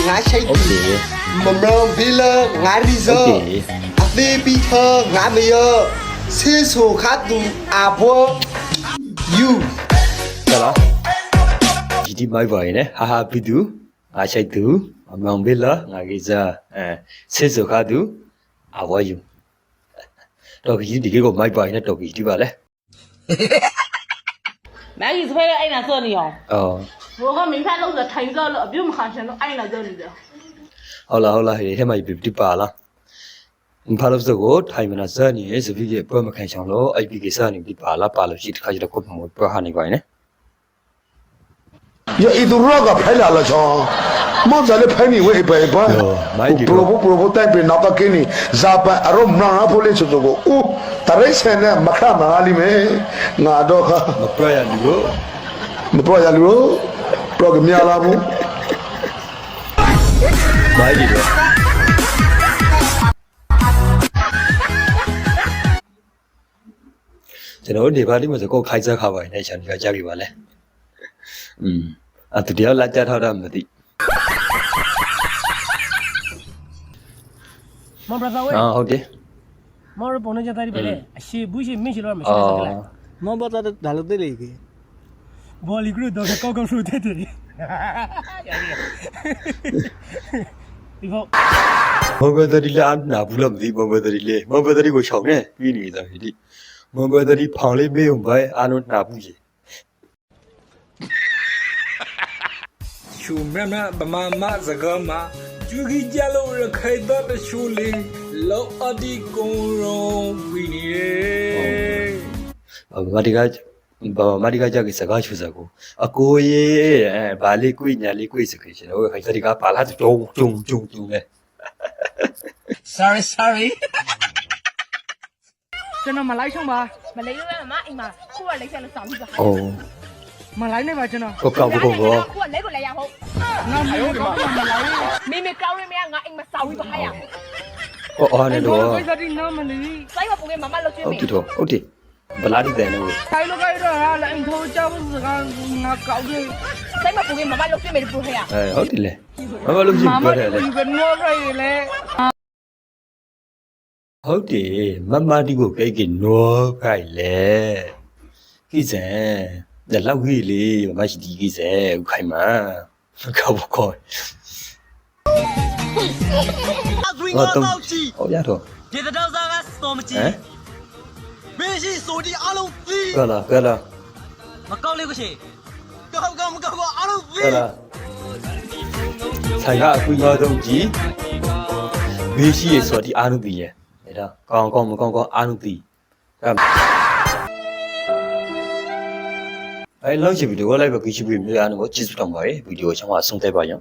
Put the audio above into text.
ငါရှိတ်မမလုံးဘီလာငါရီဇောအသေးပီထငါမယဆေးဆိုခတ်သူအဘောယူကလားဒီမိုက်ပါရင်ဟာဟာပီတူငါရှိတ်သူမမလုံးဘီလာငါကိစားဆေးဆိုခတ်သူအဘောယူတော့ဒီကေကိုမိုက်ပါရင်တော့ဒီပါလေမကြီးစဖဲအဲ့နာစောနေအောင်အော်ဘောကမင်းဖက်လို့ဆိုထိုင်စောလို့အပြုတ်မခံရှင်လို့အဲ့နာစောနေတယ်ဟုတ်လားဟဲ့ထဲမှာဒီပါလားမဖာလို့ဆိုကိုထိုင်မနာစနေစပီးရဲ့ပွဲမခံချောင်းလို့အဲ့ဒီကိစ္စနေဒီပါလားပါလို့ရှိတခါကျတော့ကိုမပွဲဟာနေပါနဲ့呀，一都那个拍了了，瞧，毛在那拍你喂拍拍，不，代表那个给你咋办？阿罗那那不来就这个，哦，但是现在没看哪里没，俺都哈，မပွဲရလူလို့没不要路，不个面了不？မိုက်ဒီတော့ကျွန်တော်ဒီပါလိမဆိုကိုခိုက်စားခါပါနေချန်ဒီကကြားပြီပါလေအဲ့တူတရားလာကြထားတာမသိမဘရသာဝဲဟုတ်တယ်မောရပုံနေကြတဲ့ပဲလေအရှိဘူးရှိမင်းရှိလို့မရှိစကလားမောဘတာဒါလို့တဲ့လေကေဘောလီကရတော့ကောက်ကောက်ဆိုတဲ့တယ်ဒီဘောမောဘဒရီလာနာဘူးလို့မသိမောဘဒရီလေမောဘဒရီကိုချောင်းနေပြီးနေတာဒီမောဘဒရီဖောင်လေးမေးုံပဲအားလုံးနာဘူးကြီးရှူမမဗမာမစကားမှာကျူကြီးကြလို့ရခိုင်တော့တရှူလေးလောအဒီကုံရောဝီနီဘာမဒီကကြကိစကားချူစကိုအကိုရေဘာလေးကွိညာလေးကွိစခေရှင်ဟိုခိုင်စဒီကပါလာတုံလေ sorry ကျွန်တော်မလိုက်ဆောင်ပါမလေးလို့မအိမ်မှာခုကလိမ့်ဆက်လို့ဆောင်ပြီးပါအိုးမလိုက်နေပါကျွန်တော်ကိုကောက်ကိုခုကလဲကိုလဲရဟုတ်ငါမျိုးတော့မလိုက်မိကောင်းရမရငါအိမ်မှာဆောင်ပြီးပါရအော်နေတော့ကိုယ်စတီနော်မလေးစိုက်မပုံကမမလို့ကျွေးမိဟုတ်တယ်ဘလာဒီတယ်လို့ထိုင်လို့ကြတော့ဟာလည်းထိုးကြောက်စကားငါကောက်တယ်စိုက်မပုံကမမလို့ကျွေးမိဘူးဟဲ့ဟုတ်တယ်လေမမလို့ကြည့်ပြောတယ်လေဒီကနော်ရိုင်လေဟုတ်တယ်မမဒီကိုကိတ်ကနောခိုင်လေကိစံဒါလောက်ကြီးလေမရှိဒီကိစံဥခိုင်မှာကောက်ကောဟုတ်ရတော့ဒီတော့စားကစောမကြည့်မင်းရှိဆိုဒီအလုံးသီးကလာမကောက်လေးကိုရှိကောက်အလုံးသီးကလာဆိုင်ကအကွေးငါတော့ကြည့်မင်းရှိရဆိုဒီအားလုံးပြီးရဲ့ဒါကောင်းမကောင်းအားလုံးပြီးအဲ့လောက်ချင်ဗီဒီယိုလိုက်ပဲကြည့်ပြီးမြင်ရအောင်ကြည့်စတော့ပါပဲဗီဒီယိုချောင်းကဆုံးသက်ပါရော